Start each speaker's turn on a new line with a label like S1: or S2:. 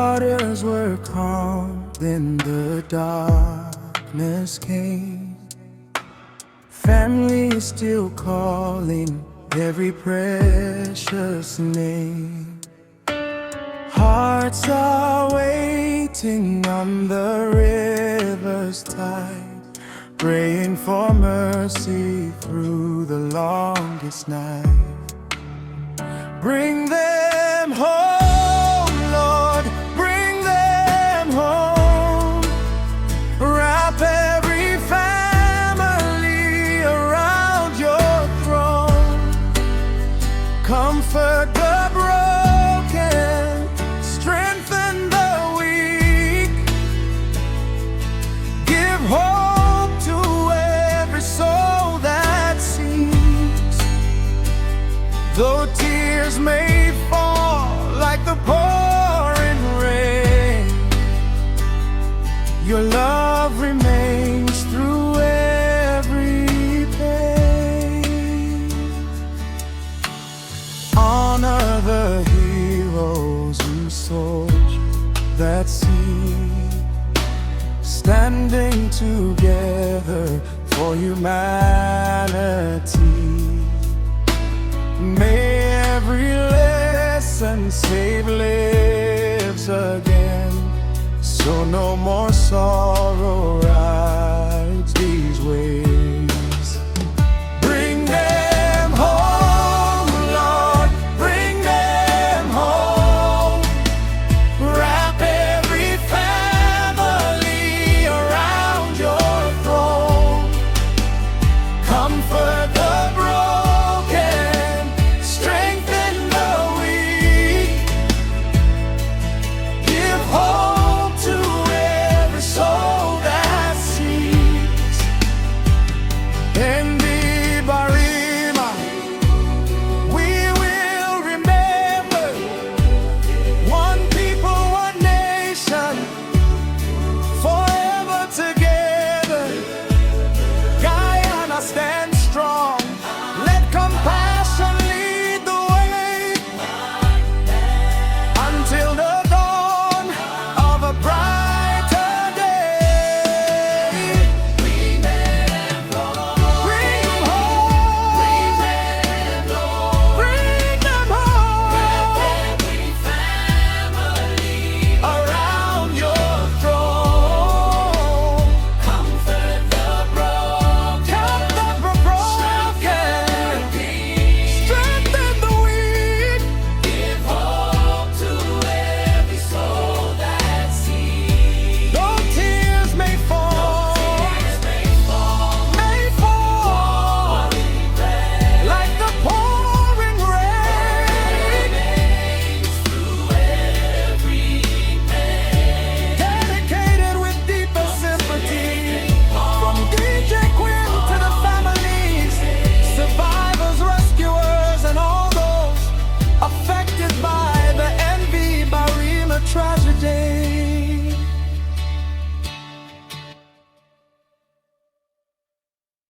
S1: waters were calm, then the darkness came. Family still calling every precious name. Hearts are waiting on the river's tide, praying for mercy through the longest night. Bring them home, Lord, bring them home. Wrap every family around your throne. Comfort the broken, strengthen the weak. Give hope to every soul that seeks. Though tears may fall like the pouring rain, your love remains through every pain. Honor the heroes who soldiered that sea, standing together for humanity. May every lesson save lives again, so no more sorrow rides these waves.